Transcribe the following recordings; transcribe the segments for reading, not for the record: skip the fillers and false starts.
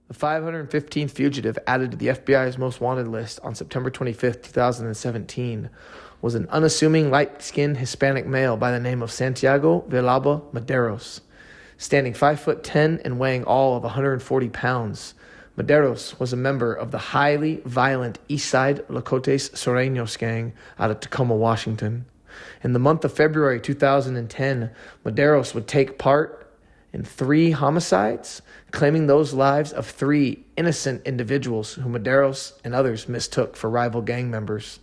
The 515th fugitive added to the FBI's most wanted list on September 25, 2017, was an unassuming light-skinned Hispanic male by the name of Santiago Villalba Maderos. Standing 5'10" and weighing all of 140 pounds, Maderos was a member of the highly violent Side Lokotes Sureno gang out of Tacoma, Washington. In the month of February 2010, Maderos would take part in 3 homicides, claiming those lives of 3 innocent individuals who Maderos and others mistook for rival gang members.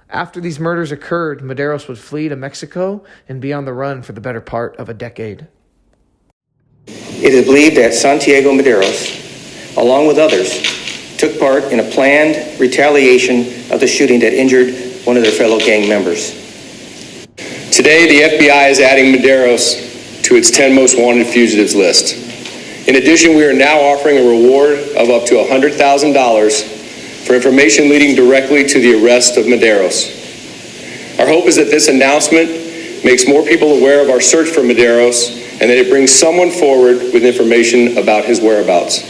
After these murders occurred, Maderos would flee to Mexico and be on the run for the better part of a decade. It is believed that Santiago Mederos, along with others, took part in a planned retaliation of the shooting that injured one of their fellow gang members. Today, the FBI is adding Maderos to its 10 most wanted fugitives list. In addition, we are now offering a reward of up to $100,000 for information leading directly to the arrest of Maderos. Our hope is that this announcement makes more people aware of our search for Maderos and that it brings someone forward with information about his whereabouts.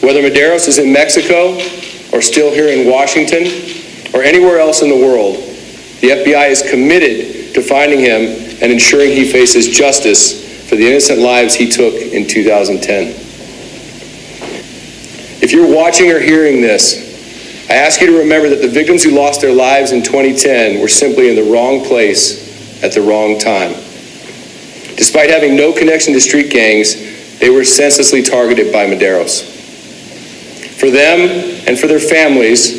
Whether Maderos is in Mexico or still here in Washington or anywhere else in the world, the FBI is committed to finding him and ensuring he faces justice for the innocent lives he took in 2010. If you're watching or hearing this, I ask you to remember that the victims who lost their lives in 2010 were simply in the wrong place at the wrong time. Despite having no connection to street gangs, they were senselessly targeted by Maderos. For them and for their families,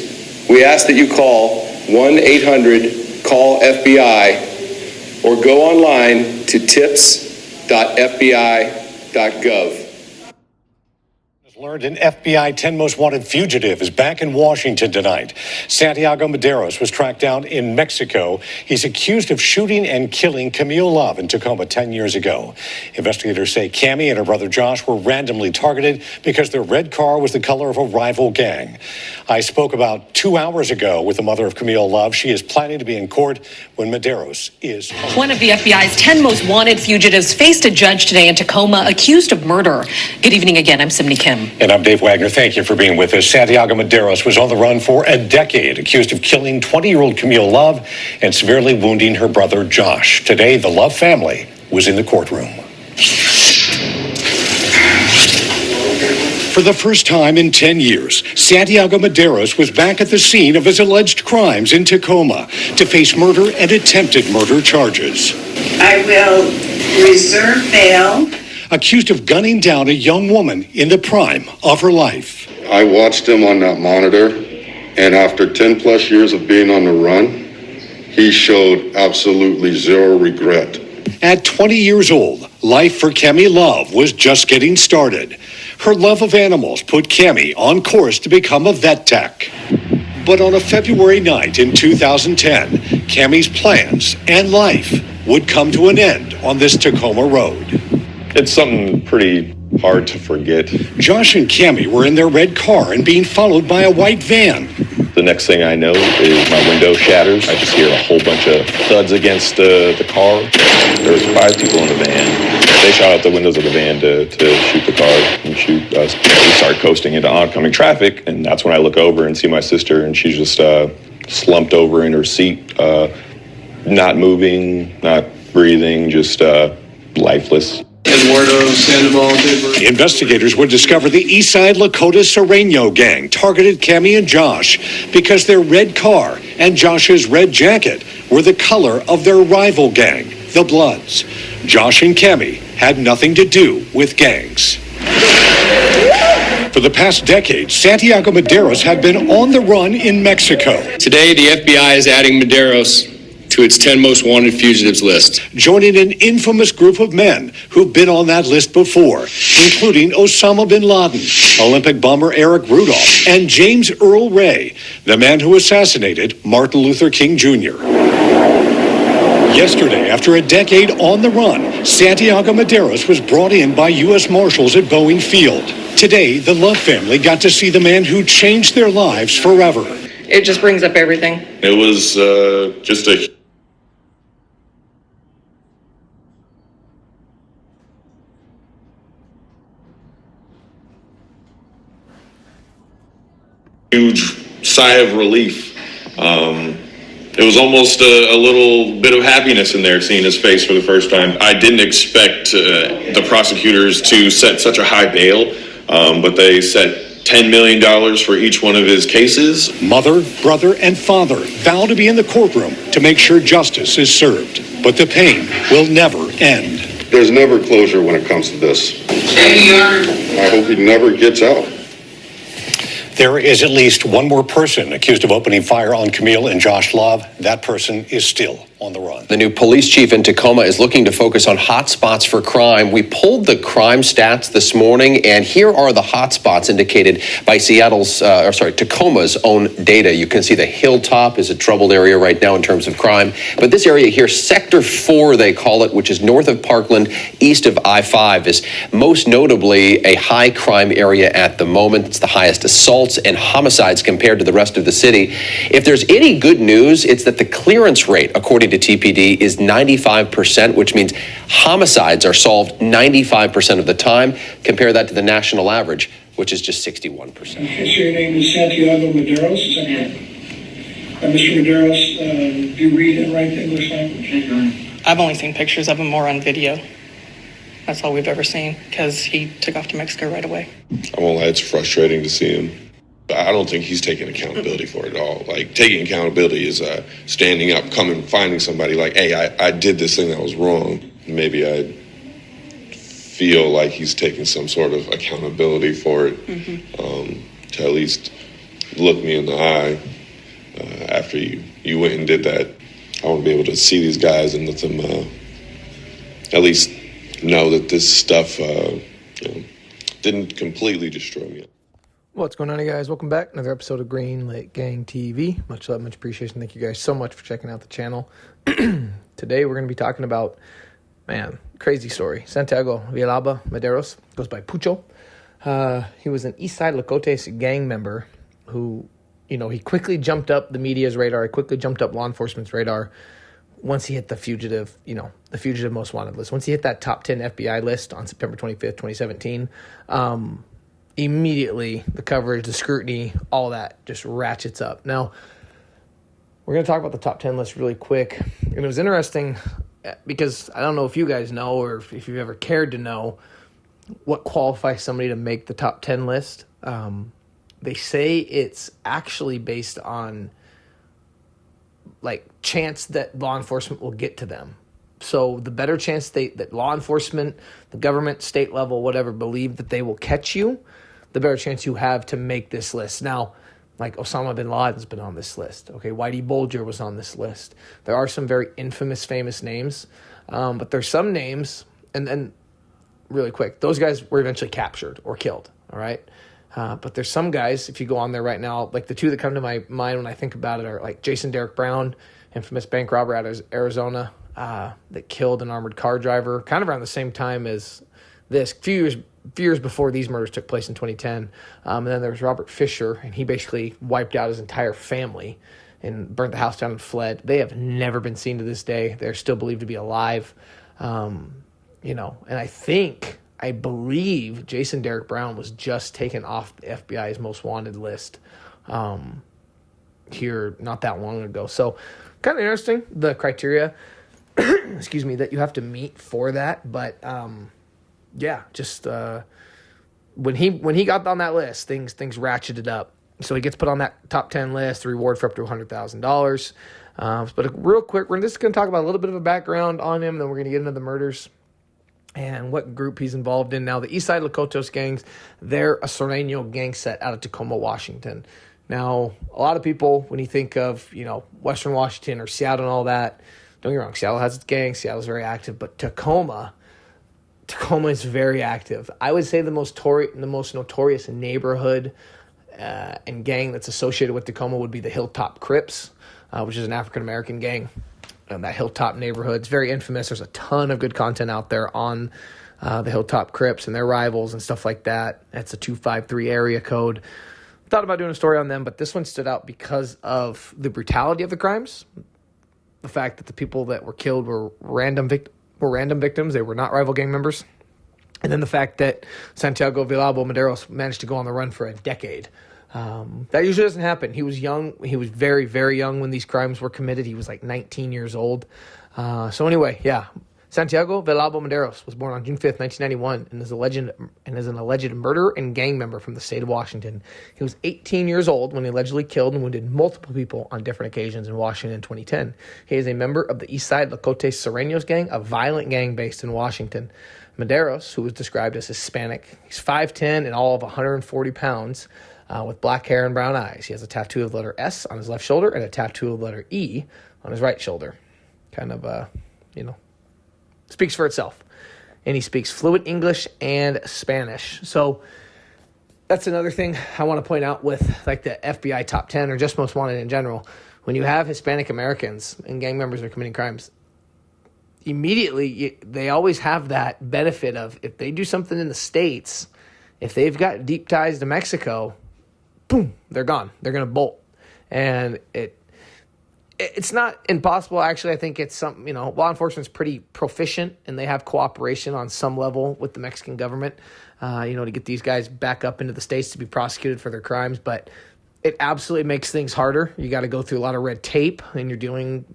we ask that you call 1-800-CALL-FBI or go online to tips.fbi.gov. Learned an FBI 10 Most Wanted fugitive is back in Washington tonight. Santiago Maderos was tracked down in Mexico. He's accused of shooting and killing Camille Love in Tacoma 10 years ago. Investigators say Cammie and her brother Josh were randomly targeted because their red car was the color of a rival gang. I spoke about 2 hours ago with the mother of Camille Love. She is planning to be in court when Maderos is home. One of the FBI's 10 Most Wanted fugitives faced a judge today in Tacoma accused of murder. Good evening again. I'm Simney Kim. And I'm Dave Wagner. Thank you for being with us. Santiago Maderos was on the run for a decade, accused of killing 20-year-old Camille Love and severely wounding her brother Josh. Today, the Love family was in the courtroom. For the first time in 10 years, Santiago Maderos was back at the scene of his alleged crimes in Tacoma to face murder and attempted murder charges. I will reserve bail. Accused of gunning down a young woman in the prime of her life. I watched him on that monitor, and after 10 plus years of being on the run, he showed absolutely zero regret. At 20 years old, life for Cammie Love was just getting started. Her love of animals put Cammie on course to become a vet tech. But on a February night in 2010, Cammie's plans and life would come to an end on this Tacoma road. It's something pretty hard to forget. Josh and Cammie were in their red car and being followed by a white van. The next thing I know is my window shatters. I just hear a whole bunch of thuds against the car. There was 5 people in the van. They shot out the windows of the van to shoot the car and shoot us. We start coasting into oncoming traffic, and that's when I look over and see my sister, and she's just slumped over in her seat, not moving, not breathing, just lifeless. Investigators would discover the Eastside Lokotes Sureno gang targeted Cammie and Josh because their red car and Josh's red jacket were the color of their rival gang, the Bloods. Josh and Cammie had nothing to do with gangs. For the past decade, Santiago Maderos had been on the run in Mexico. Today, the FBI is adding Maderos to its 10 Most Wanted fugitives list. Joining an infamous group of men who've been on that list before, including Osama bin Laden, Olympic bomber Eric Rudolph, and James Earl Ray, the man who assassinated Martin Luther King Jr. Yesterday, after a decade on the run, Santiago Maderos was brought in by U.S. Marshals at Boeing Field. Today, the Love family got to see the man who changed their lives forever. It just brings up everything. It was just a Huge sigh of relief. It was almost a little bit of happiness in there seeing his face for the first time. I didn't expect the prosecutors to set such a high bail, but they set $10 million for each one of his cases. Mother, brother, and father vow to be in the courtroom to make sure justice is served. But the pain will never end. There's never closure when it comes to this. I hope he never gets out. There is at least one more person accused of opening fire on Camille and Josh Love. That person is still on the run. The new police chief in Tacoma is looking to focus on hot spots for crime. We pulled the crime stats this morning, and here are the hot spots indicated by Tacoma's own data. You can see the Hilltop is a troubled area right now in terms of crime. But this area here, Sector 4, they call it, which is north of Parkland, east of I-5, is most notably a high crime area at the moment. It's the highest assaults and homicides compared to the rest of the city. If there's any good news, it's that the clearance rate, according to TPD, is 95%, which means homicides are solved 95% of the time. Compare that to the national average, which is just 61%. Okay, so your name is Santiago Mederos, is that correct? Mr. Mederos, do you read and write the English language? I've only seen pictures of him more on video. That's all we've ever seen, because he took off to Mexico right away. I won't lie, it's frustrating to see him. I don't think he's taking accountability for it at all. Like, taking accountability is standing up, coming, finding somebody like, hey, I did this thing that was wrong. Maybe I feel like he's taking some sort of accountability for it, to at least look me in the eye after you went and did that. I want to be able to see these guys and let them at least know that this stuff didn't completely destroy me. What's going on, you guys? Welcome back. Another episode of Green Lake Gang TV. Much love, much appreciation. Thank you guys so much for checking out the channel. Today we're going to be talking about, crazy story. Santiago Villalba Maderos, goes by Pucho. He was an Eastside Lokotes gang member who, he quickly jumped up the media's radar. He quickly jumped up law enforcement's radar once he hit the fugitive most wanted list. Once he hit that top 10 FBI list on September 25th, 2017, immediately the coverage, the scrutiny, all that just ratchets up. Now, we're going to talk about the top 10 list really quick. And it was interesting because I don't know if you guys know or if you've ever cared to know what qualifies somebody to make the top 10 list. They say it's actually based on chance that law enforcement will get to them. So the better chance that law enforcement, the government, state level, whatever, believe that they will catch you, the better chance you have to make this list. Now, Osama bin Laden's been on this list. Okay, Whitey Bulger was on this list. There are some very infamous, famous names, but there's some names, and really quick, those guys were eventually captured or killed, all right? But there's some guys, if you go on there right now, the two that come to my mind when I think about it are Jason Derek Brown, infamous bank robber out of Arizona, that killed an armored car driver kind of around the same time as this, few years before these murders took place in 2010. And then there was Robert Fisher, and he basically wiped out his entire family and burnt the house down and fled. They have never been seen to this day. They're still believed to be alive. And I believe Jason Derek Brown was just taken off the FBI's most wanted list here not that long ago. So kind of interesting, the criteria that you have to meet for that. But when he got on that list, things ratcheted up. So he gets put on that top 10 list, the reward for up to $100,000. But real quick, we're just going to talk about a little bit of a background on him, then we're going to get into the murders and what group he's involved in. Now, the Eastside Lokotes gangs, they're a Sureno gang set out of Tacoma, Washington. Now, a lot of people, when you think of, Western Washington or Seattle and all that, don't get me wrong, Seattle has its gangs, Seattle's very active, but Tacoma is very active. I would say the most notorious neighborhood and gang that's associated with Tacoma would be the Hilltop Crips, which is an African-American gang. That Hilltop neighborhood. It's very infamous. There's a ton of good content out there on the Hilltop Crips and their rivals and stuff like that. That's a 253 area code. Thought about doing a story on them, but this one stood out because of the brutality of the crimes. The fact that the people that were killed were random victims. They were not rival gang members. And then the fact that Santiago Villalba Maderos managed to go on the run for a decade. That usually doesn't happen. He was young. He was very, very young when these crimes were committed. He was like 19 years old. So anyway, yeah. Santiago Velabo Maderos was born on June 5th, 1991, and is an alleged murderer and gang member from the state of Washington. He was 18 years old when he allegedly killed and wounded multiple people on different occasions in Washington in 2010. He is a member of the Eastside Lokotes Surenos gang, a violent gang based in Washington. Mederos, who was described as Hispanic, he's 5'10" and all of 140 pounds, with black hair and brown eyes. He has a tattoo of the letter S on his left shoulder and a tattoo of the letter E on his right shoulder. Kind of, speaks for itself. And he speaks fluent English and Spanish. So that's another thing I want to point out with like the FBI top 10 or just most wanted in general. When you have Hispanic Americans and gang members are committing crimes, immediately they always have that benefit of if they do something in the States, if they've got deep ties to Mexico, boom, they're gone. They're going to bolt. And it's not impossible. Actually, I think it's something, law enforcement's pretty proficient and they have cooperation on some level with the Mexican government, to get these guys back up into the States to be prosecuted for their crimes. But it absolutely makes things harder. You got to go through a lot of red tape and you're dealing,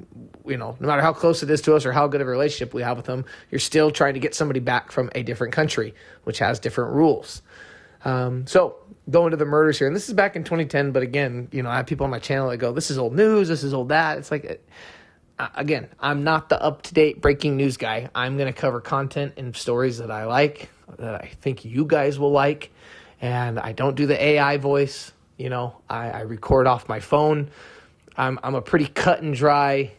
no matter how close it is to us or how good of a relationship we have with them, you're still trying to get somebody back from a different country, which has different rules. So going to the murders here, and this is back in 2010, but again, I have people on my channel that go, this is old news, this is old that. It's like, again, I'm not the up-to-date breaking news guy. I'm going to cover content and stories that I like, that I think you guys will like, and I don't do the AI voice. I record off my phone. I'm a pretty cut and dry.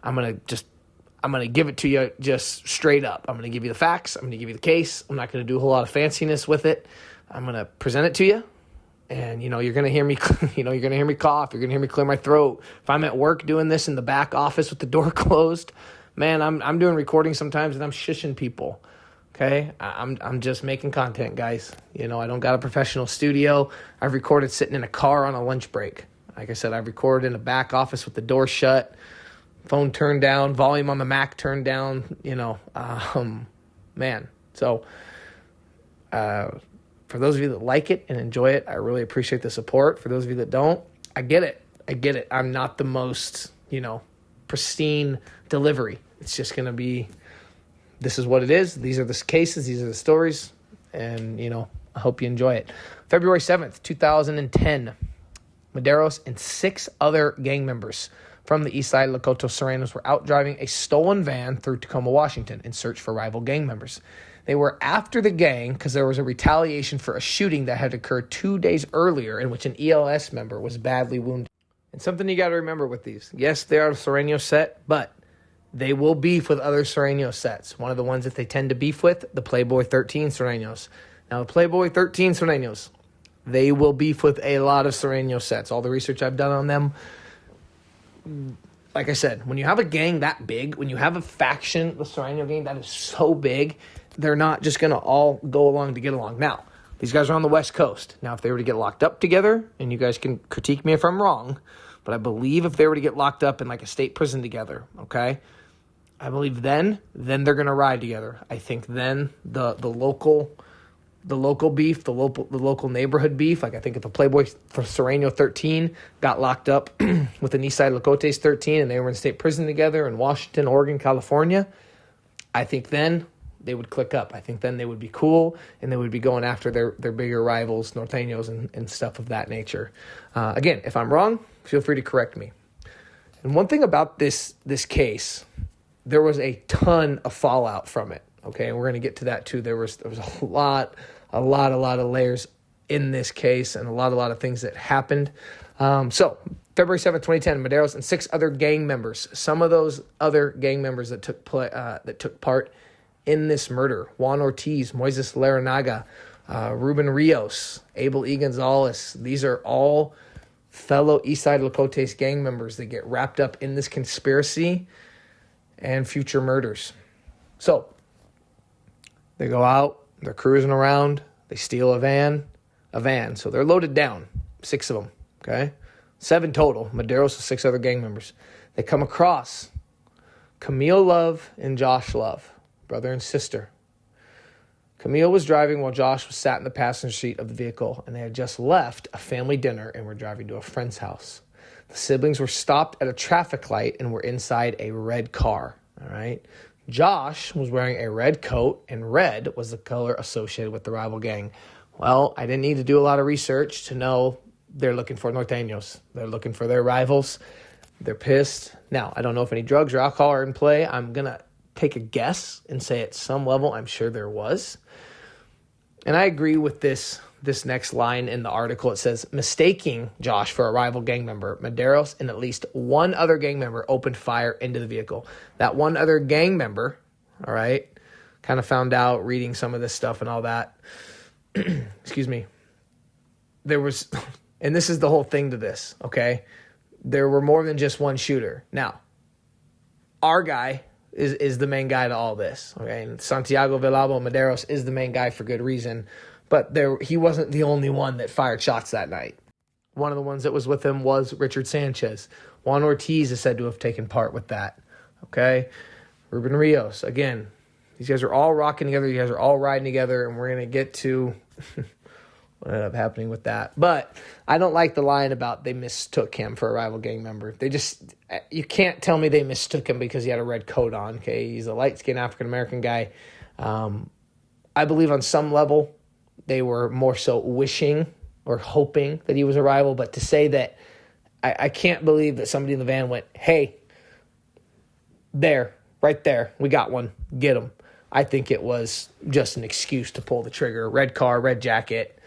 I'm going to give it to you just straight up. I'm going to give you the facts. I'm going to give you the case. I'm not going to do a whole lot of fanciness with it. I'm going to present it to you. And, you're going to hear me, you're going to hear me cough. You're going to hear me clear my throat. If I'm at work doing this in the back office with the door closed, man, I'm doing recording sometimes and I'm shushing people. Okay. I'm just making content, guys. I don't got a professional studio. I've recorded sitting in a car on a lunch break. Like I said, I've recorded in the back office with the door shut, phone turned down, volume on the Mac turned down, man. So, for those of you that like it and enjoy it, I really appreciate the support. For those of you that don't, I get it. I'm not the most, pristine delivery. It's just going to be, this is what it is. These are the cases. These are the stories. And, I hope you enjoy it. February 7th, 2010, Maderos and 6 other gang members from the Eastside Lokotes Surenos were out driving a stolen van through Tacoma, Washington in search for rival gang members. They were after the gang because there was a retaliation for a shooting that had occurred 2 days earlier in which an ELS member was badly wounded. And something you got to remember with these. Yes, they are a Sureno set, but they will beef with other Sureno sets. One of the ones that they tend to beef with, the Playboy 13 Surenos. Now, the Playboy 13 Surenos, they will beef with a lot of Sureno sets. All the research I've done on them, like I said, when you have a gang that big, when you have a faction, the Sureno gang, that is so big, they're not just going to all go along to get along. Now, these guys are on the West Coast. Now, if they were to get locked up together, and you guys can critique me if I'm wrong, but I believe if they were to get locked up in like a state prison together, okay, I believe then they're going to ride together. I think then the local beef, the local neighborhood beef, like I think if a Playboy for Sureno 13 got locked up with an Eastside Lokotes 13 and they were in state prison together in Washington, Oregon, California, I think then they would click up. I think then they would be cool and they would be going after their bigger rivals, Norteños and stuff of that nature. Again, if I'm wrong, feel free to correct me. And one thing about this case, there was a ton of fallout from it. Okay, and we're going to get to that too. There was a lot of layers in this case and a lot of things that happened. So February 7th, 2010, Maderos and 6 other gang members. Some of those other gang members that took part in this murder: Juan Ortiz, Moises Laranaga, Ruben Rios, Abel E. Gonzalez. These are all fellow Eastside Lokotes gang members that get wrapped up in this conspiracy and future murders. So they go out, they're cruising around, they steal a van. So they're loaded down, 6 of them, okay? 7 total, Maderos with 6 other gang members. They come across Camille Love and Josh Love, brother and sister. Camille was driving while Josh was sat in the passenger seat of the vehicle, and they had just left a family dinner and were driving to a friend's house. The siblings were stopped at a traffic light and were inside a red car. All right. Josh was wearing a red coat, and red was the color associated with the rival gang. Well, I didn't need to do a lot of research to know they're looking for norteños. They're looking for their rivals. They're pissed. Now, I don't know if any drugs or alcohol are in play. I'm going to take a guess and say at some level I'm sure there was. And I agree with this next line in the article. It says, mistaking Josh for a rival gang member, Mederos and at least one other gang member opened fire into the vehicle. That one other gang member, all right, kind of found out reading some of this stuff and all that. Excuse me. There was, and this is the whole thing to this, okay? There were more than just one shooter. Now, our guy is the main guy to all this, okay? And Santiago Villalba Maderos is the main guy for good reason, but he wasn't the only one that fired shots that night. One of the ones that was with him was Richard Sanchez. Juan Ortiz is said to have taken part with that, okay? Ruben Rios, again, these guys are all rocking together. You guys are all riding together, and we're going to get to what ended up happening with that. But I don't like the line about they mistook him for a rival gang member. You can't tell me they mistook him because he had a red coat on, okay? He's a light-skinned African-American guy. I believe on some level they were more so wishing or hoping that he was a rival, but to say that, I can't believe that somebody in the van went, hey, there, right there, we got one, get him. I think it was just an excuse to pull the trigger. Red car, red jacket.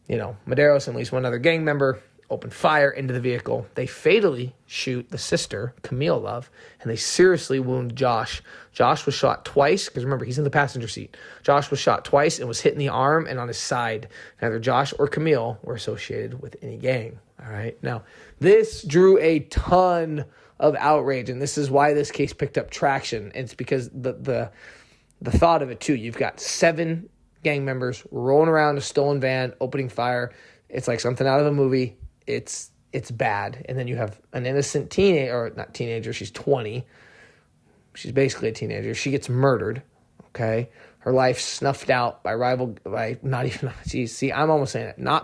Maderos and at least one other gang member opened fire into the vehicle. They fatally shoot the sister, Camille Love, and they seriously wound Josh. Josh was shot twice, because remember, he's in the passenger seat. Josh was shot twice and was hit in the arm and on his side. Neither Josh or Camille were associated with any gang. All right. Now, this drew a ton of outrage, and this is why this case picked up traction. It's because the thought of it, too. You've got 7 gang members rolling around a stolen van, opening fire. It's like something out of a movie. It's bad. And then you have an innocent not teenager, she's 20. She's basically a teenager. She gets murdered, okay? Her life snuffed out by not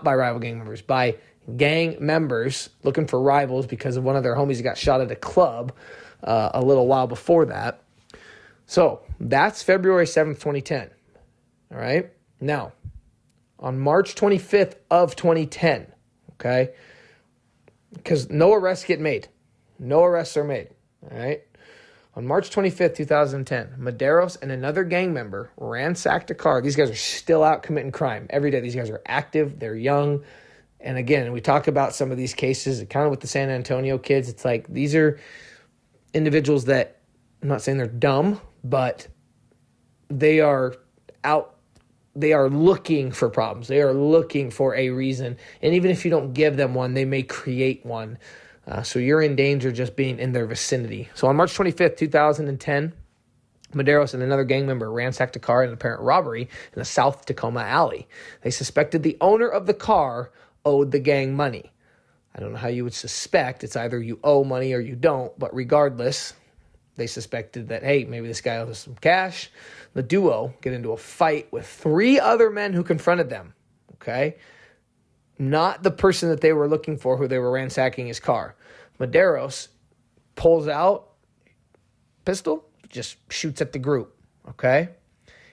by rival gang members, by gang members looking for rivals because of one of their homies that got shot at a club a little while before that. So that's February 7th, 2010. All right. Now, on March 25th of 2010, okay, because no arrests get made. No arrests are made. All right. On March 25th, 2010, Maderos and another gang member ransacked a car. These guys are still out committing crime every day. These guys are active. They're young. And again, we talk about some of these cases, kind of with the San Antonio kids. It's like these are individuals that, I'm not saying they're dumb, but they are out. They are looking for problems. They are looking for a reason. And even if you don't give them one, they may create one. So you're in danger just being in their vicinity. So on March 25th, 2010, Maderos and another gang member ransacked a car in an apparent robbery in a South Tacoma alley. They suspected the owner of the car owed the gang money. I don't know how you would suspect. It's either you owe money or you don't. But regardless, they suspected that, hey, maybe this guy owes us some cash. The duo get into a fight with 3 other men who confronted them, okay? Not the person that they were looking for, who they were ransacking his car. Maderos pulls out pistol, just shoots at the group, okay?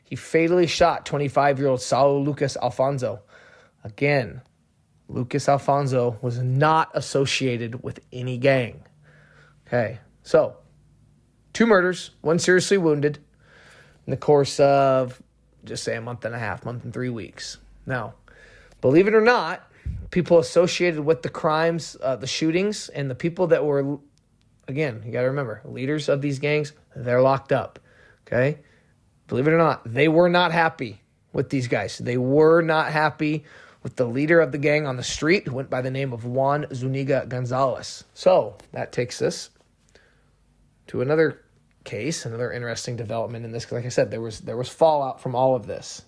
He fatally shot 25-year-old Saul Lucas Alfonso. Again, Lucas Alfonso was not associated with any gang, okay? So, 2 murders, 1 seriously wounded in the course of, just say, a month and 3 weeks. Now, believe it or not, people associated with the crimes, the shootings, and the people that were, again, you got to remember, leaders of these gangs, they're locked up, okay? Believe it or not, they were not happy with these guys. They were not happy with the leader of the gang on the street, who went by the name of Juan Zuniga Gonzalez. So, that takes us to another case, another interesting development in this, because like I said, there was fallout from all of this.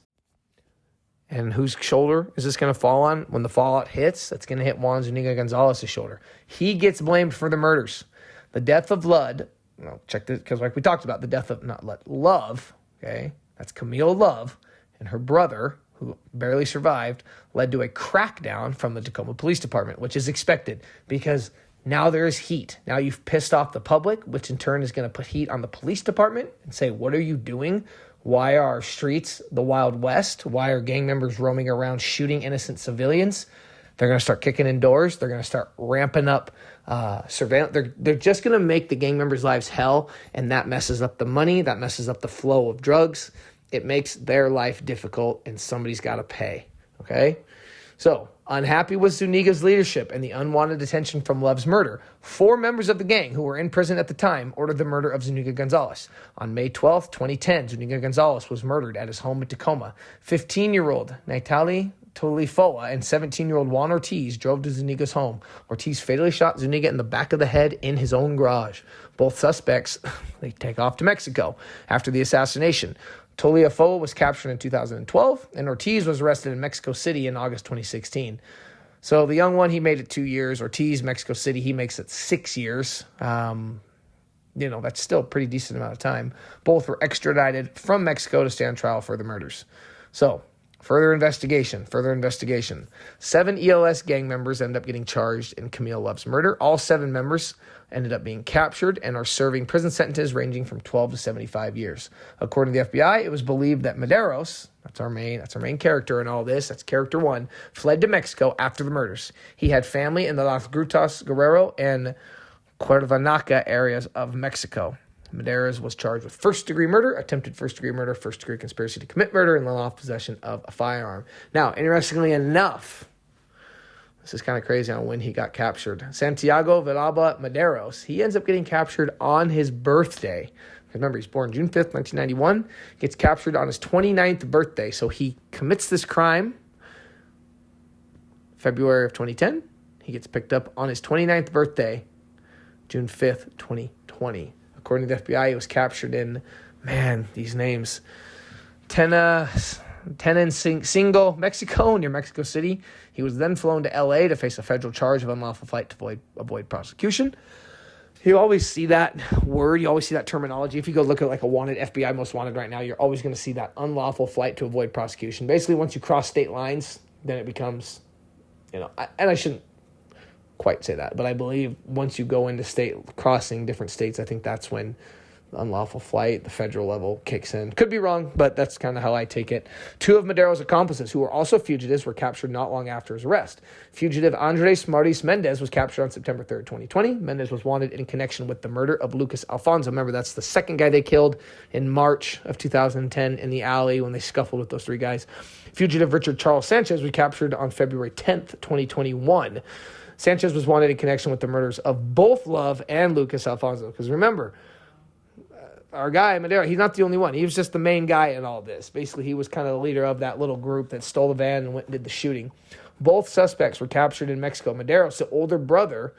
And whose shoulder is this going to fall on? When the fallout hits, that's going to hit Juan Zuniga Gonzalez's shoulder. He gets blamed for the murders. The death of check this, because like we talked about, the death of, Love, okay? That's Camille Love, and her brother, who barely survived, led to a crackdown from the Tacoma Police Department, which is expected because now there is heat. Now you've pissed off the public, which in turn is going to put heat on the police department and say, what are you doing? Why are our streets the Wild West? Why are gang members roaming around shooting innocent civilians? They're going to start kicking in doors. They're going to start ramping up surveillance. They're just going to make the gang members' lives hell, and that messes up the money. That messes up the flow of drugs. It makes their life difficult, and somebody's got to pay, okay? So, unhappy with Zuniga's leadership and the unwanted attention from Love's murder, 4 members of the gang who were in prison at the time ordered the murder of Zuniga Gonzalez. On May 12, 2010, Zuniga Gonzalez was murdered at his home in Tacoma. 15-year-old Natali Tolifoa and 17-year-old Juan Ortiz drove to Zuniga's home. Ortiz fatally shot Zuniga in the back of the head in his own garage. Both suspects, they take off to Mexico after the assassination. Tolifoa was captured in 2012, and Ortiz was arrested in Mexico City in August 2016. So the young one, he made it 2 years. Ortiz, Mexico City, he makes it 6 years. That's still a pretty decent amount of time. Both were extradited from Mexico to stand trial for the murders. So, Further investigation. 7 ELS gang members ended up getting charged in Camille Love's murder. All 7 members ended up being captured and are serving prison sentences ranging from 12 to 75 years. According to the FBI, it was believed that Mederos, that's our main character in all this, that's character 1, fled to Mexico after the murders. He had family in the Las Grutas, Guerrero, and Cuernavaca areas of Mexico. Mederos was charged with first-degree murder, attempted first-degree murder, first-degree conspiracy to commit murder, and unlawful possession of a firearm. Now, interestingly enough, this is kind of crazy on when he got captured. Santiago Villalba Maderos, he ends up getting captured on his birthday. Remember, he's born June 5th, 1991, gets captured on his 29th birthday. So he commits this crime February of 2010. He gets picked up on his 29th birthday, June 5th, 2020. According to the FBI, he was captured in, these names, Tenancingo, Mexico, near Mexico City. He was then flown to L.A. to face a federal charge of unlawful flight to avoid prosecution. You always see that word, you always see that terminology. If you go look at like a wanted, FBI most wanted right now, you're always going to see that unlawful flight to avoid prosecution. Basically, once you cross state lines, then it becomes, and I shouldn't quite say that, but I believe once you go into crossing different states, I think that's when the unlawful flight, the federal level kicks in. Could be wrong, but that's kind of how I take it. 2 of Madero's accomplices, who were also fugitives, were captured not long after his arrest. Fugitive Andres Maurice Mendez was captured on September 3rd, 2020. Mendez was wanted in connection with the murder of Lucas Alfonso. Remember, that's the second guy they killed in March of 2010 in the alley when they scuffled with those 3 guys. Fugitive Richard Charles Sanchez was captured on February 10th, 2021. Sanchez was wanted in connection with the murders of both Love and Lucas Alfonso. Because remember, our guy, Maderos, he's not the only one. He was just the main guy in all this. Basically, he was kind of the leader of that little group that stole the van and went and did the shooting. Both suspects were captured in Mexico. Maderos, the older brother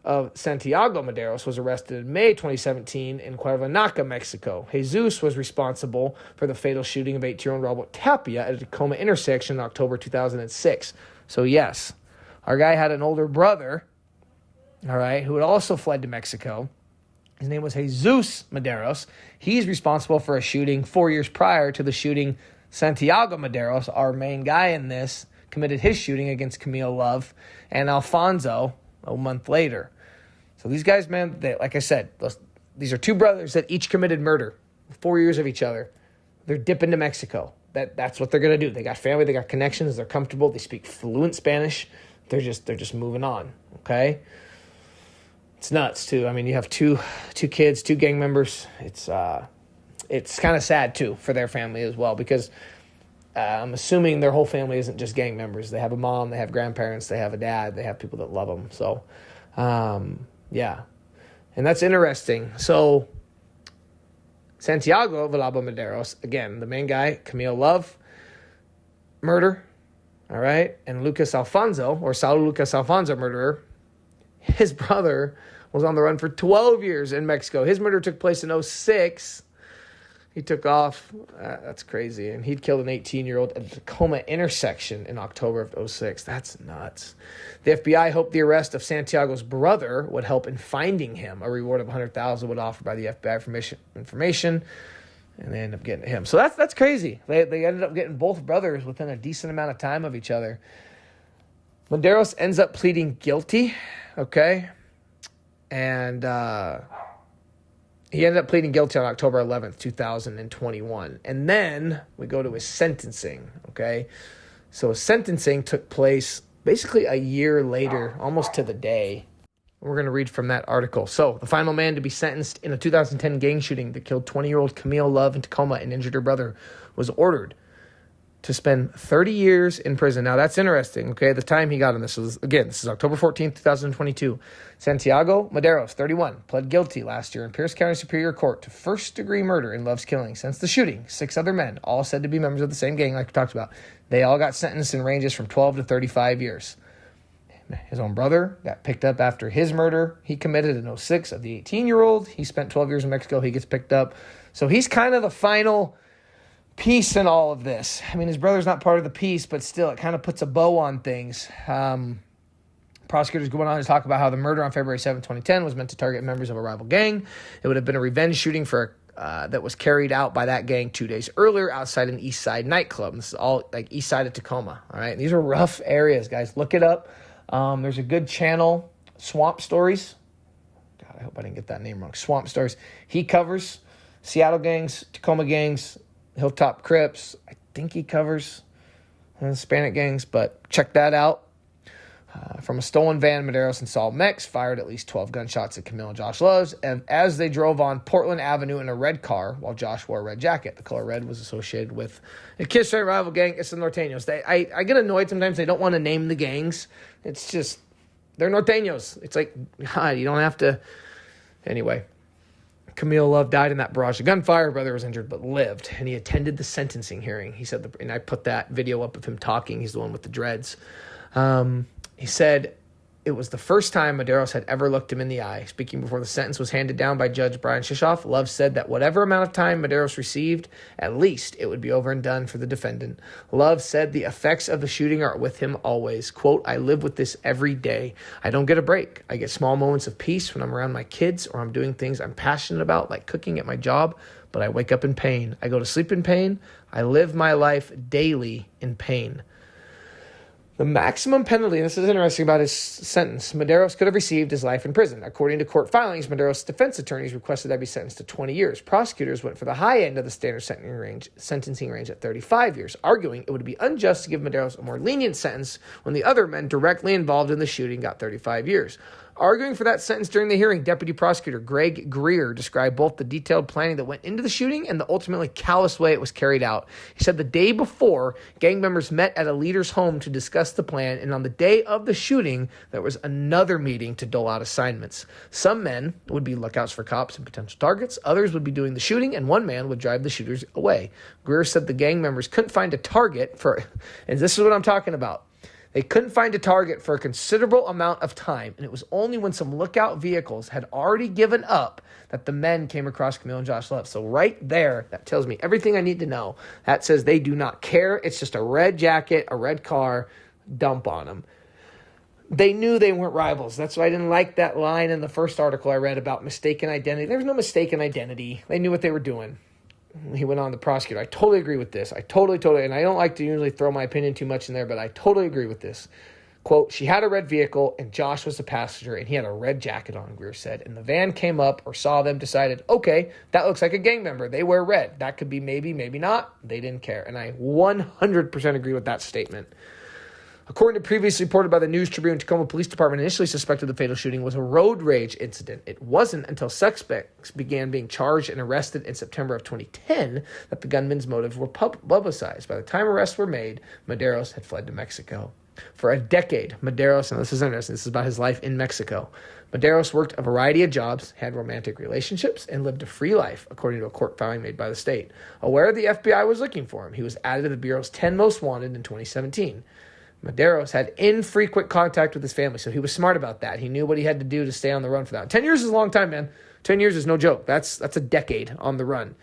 of Santiago Maderos, was arrested in May 2017 in Cuernavaca, Mexico. Jesus was responsible for the fatal shooting of 18-year-old Robert Tapia at a Tacoma intersection in October 2006. So yes, our guy had an older brother, all right, who had also fled to Mexico. His name was Jesus Maderos. He's responsible for a shooting 4 years prior to the shooting. Santiago Maderos, our main guy in this, committed his shooting against Camille Love and Alfonso a month later. So these guys, like I said, these are 2 brothers that each committed murder, 4 years of each other. They're dipping to Mexico. That's what they're going to do. They got family, they got connections, they're comfortable, they speak fluent Spanish. They're just moving on, okay? It's nuts, too. I mean, you have two kids, 2 gang members. It's kind of sad, too, for their family as well, because I'm assuming their whole family isn't just gang members. They have a mom, they have grandparents, they have a dad, they have people that love them. So, yeah. And that's interesting. So, Santiago Villalba Maderos, again, the main guy, Camille Love, murder. All right, and Lucas Alfonso, or Saul Lucas Alfonso murderer, his brother was on the run for 12 years in Mexico. His murder took place in 2006. He took off. That's crazy. And he'd killed an 18-year-old at the Tacoma intersection in October of 2006. That's nuts. The FBI hoped the arrest of Santiago's brother would help in finding him. A reward of $100,000 would offer by the FBI information. And they end up getting him. So that's crazy. They ended up getting both brothers within a decent amount of time of each other. Maderos ends up pleading guilty, okay? And he ended up pleading guilty on October 11th, 2021. And then we go to his sentencing, okay? So his sentencing took place basically a year later, almost to the day. We're going to read from that article. So, the final man to be sentenced in a 2010 gang shooting that killed 20-year-old Camille Love in Tacoma and injured her brother was ordered to spend 30 years in prison. Now, that's interesting, okay? The time he got on this was, again, this is October 14th, 2022. Santiago Mederos, 31, pled guilty last year in Pierce County Superior Court to first-degree murder in Love's killing. Since the shooting, 6 other men, all said to be members of the same gang like we talked about, they all got sentenced in ranges from 12 to 35 years. His own brother got picked up after his murder. He committed in 2006 of the 18-year-old. He spent 12 years in Mexico. He gets picked up. So he's kind of the final piece in all of this. I mean, his brother's not part of the piece, but still, it kind of puts a bow on things. Prosecutors going on to talk about how the murder on February 7, 2010 was meant to target members of a rival gang. It would have been a revenge shooting that was carried out by that gang 2 days earlier outside an Eastside nightclub. This is all like Eastside of Tacoma. All right, these are rough areas, guys. Look it up. There's a good channel, Swamp Stories. God, I hope I didn't get that name wrong. Swamp Stories. He covers Seattle gangs, Tacoma gangs, Hilltop Crips. I think he covers Hispanic gangs, but check that out. From a stolen van, Maderos and Saul Mex fired at least 12 gunshots at Camille and Josh Loves as they drove on Portland Avenue in a red car while Josh wore a red jacket. The color red was associated with a Kiss rival gang. It's the Norteños. I get annoyed sometimes. They don't want to name the gangs. It's just, they're Norteños. It's like, God, you don't have to. Anyway, Camille Love died in that barrage of gunfire. Her brother was injured but lived, and he attended the sentencing hearing. He said, and I put that video up of him talking. He's the one with the dreads. He said it was the first time Maderos had ever looked him in the eye. Speaking before the sentence was handed down by Judge Brian Shishoff, Love said that whatever amount of time Maderos received, at least it would be over and done for the defendant. Love said the effects of the shooting are with him always. Quote, I live with this every day. I don't get a break. I get small moments of peace when I'm around my kids or I'm doing things I'm passionate about, like cooking at my job, but I wake up in pain. I go to sleep in pain. I live my life daily in pain. The maximum penalty, and this is interesting about his sentence, Maderos could have received his life in prison. According to court filings, Maderos' defense attorneys requested that he be sentenced to 20 years. Prosecutors went for the high end of the standard sentencing range at 35 years, arguing it would be unjust to give Maderos a more lenient sentence when the other men directly involved in the shooting got 35 years. Arguing for that sentence during the hearing, Deputy Prosecutor Greg Greer described both the detailed planning that went into the shooting and the ultimately callous way it was carried out. He said the day before, gang members met at a leader's home to discuss the plan, and on the day of the shooting, there was another meeting to dole out assignments. Some men would be lookouts for cops and potential targets, others would be doing the shooting, and one man would drive the shooters away. Greer said the gang members couldn't find a target for, and this is what I'm talking about, they couldn't find a target for a considerable amount of time, and it was only when some lookout vehicles had already given up that the men came across Camille and Josh Love. So right there, that tells me everything I need to know. That says they do not care. It's just a red jacket, a red car, dump on them. They knew they weren't rivals. That's why I didn't like that line in the first article I read about mistaken identity. There was no mistaken identity. They knew what they were doing. He went on, the prosecutor, I totally agree with this. I totally, and I don't like to usually throw my opinion too much in there, but I totally agree with this. Quote, she had a red vehicle and Josh was the passenger and he had a red jacket on, Greer said. And the van came up or saw them, decided, okay, that looks like a gang member. They wear red. That could be maybe, maybe not. They didn't care. And I 100% agree with that statement. According to previously reported by the News Tribune, Tacoma Police Department initially suspected the fatal shooting was a road rage incident. It wasn't until suspects began being charged and arrested in September of 2010 that the gunman's motives were publicized. By the time arrests were made, Maderos had fled to Mexico. For a decade, Maderos, and this is interesting, this is about his life in Mexico, Maderos worked a variety of jobs, had romantic relationships, and lived a free life, according to a court filing made by the state. Aware the FBI was looking for him, he was added to the Bureau's 10 Most Wanted in 2017. Maderos had infrequent contact with his family, so he was smart about that. He knew what he had to do to stay on the run for that. 10 years is a long time, man. 10 years is no joke. That's a decade on the run.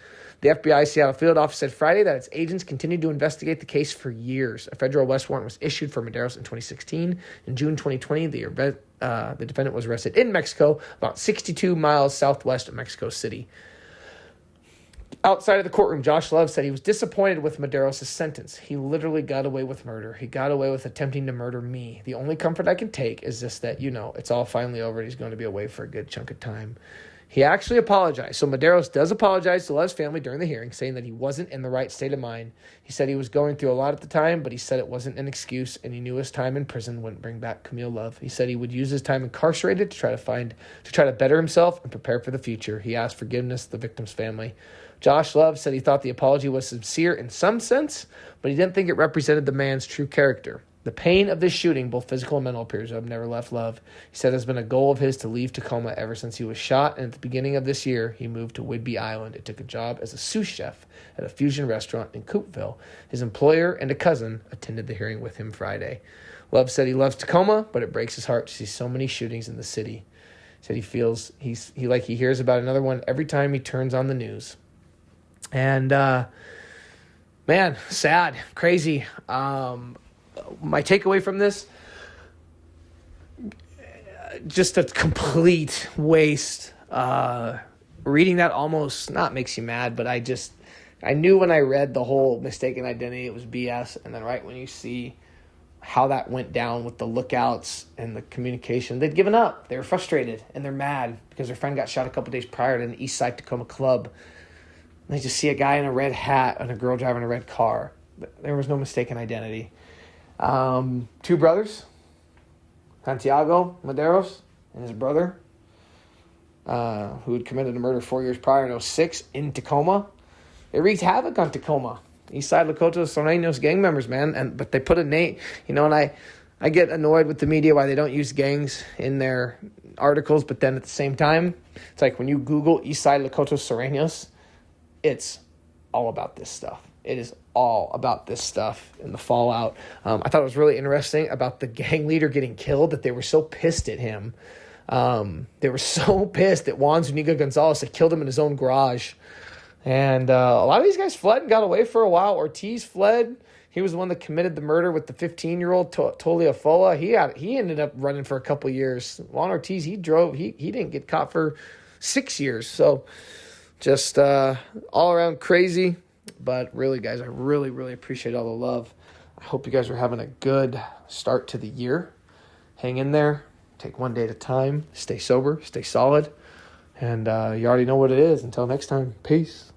The FBI Seattle field office said Friday that its agents continued to investigate the case for years. A federal arrest warrant was issued for Maderos in 2016. In June 2020, the defendant was arrested in Mexico, about 62 miles southwest of Mexico City. Outside of the courtroom, Josh Love said he was disappointed with Maderos' sentence. He literally got away with murder. He got away with attempting to murder me. The only comfort I can take is just that, it's all finally over and he's going to be away for a good chunk of time. He actually apologized. So Maderos does apologize to Love's family during the hearing, saying that he wasn't in the right state of mind. He said he was going through a lot at the time, but he said it wasn't an excuse, and he knew his time in prison wouldn't bring back Camille Love. He said he would use his time incarcerated to try to better himself and prepare for the future. He asked forgiveness of the victim's family. Josh Love said he thought the apology was sincere in some sense, but he didn't think it represented the man's true character. The pain of this shooting, both physical and mental, appears to have never left Love. He said it's been a goal of his to leave Tacoma ever since he was shot, and at the beginning of this year, he moved to Whidbey Island and took a job as a sous chef at a fusion restaurant in Coopville. His employer and a cousin attended the hearing with him Friday. Love said he loves Tacoma, but it breaks his heart to see so many shootings in the city. He said he feels he hears about another one every time he turns on the news. And, man, sad, crazy. My takeaway from this, just a complete waste. Reading that almost not makes you mad, but I knew when I read the whole mistaken identity, it was BS. And then right when you see how that went down with the lookouts and the communication, they'd given up. They were frustrated and they're mad because their friend got shot a couple days prior at an Eastside Tacoma club. And they just see a guy in a red hat and a girl driving a red car. There was no mistaken identity. Two brothers, Santiago Mederos and his brother, who had committed a murder 4 years prior in 2006 in Tacoma. They wreaked havoc on Tacoma. Side Lokotes, Sureno's gang members, man. But they put a name, and I get annoyed with the media why they don't use gangs in their articles, but then at the same time, it's like when you Google Side Lokotes Surenos, it's all about this stuff. It is all about this stuff and the fallout. I thought it was really interesting about the gang leader getting killed, that they were so pissed at him. They were so pissed at Juan Zuniga Gonzalez that killed him in his own garage. And a lot of these guys fled and got away for a while. Ortiz fled. He was the one that committed the murder with the 15-year-old Toliafola. He ended up running for a couple years. Juan Ortiz, he drove. He didn't get caught for 6 years. So just all around crazy. But really, guys, I really, really appreciate all the love. I hope you guys are having a good start to the year. Hang in there. Take one day at a time. Stay sober. Stay solid. And you already know what it is. Until next time, peace.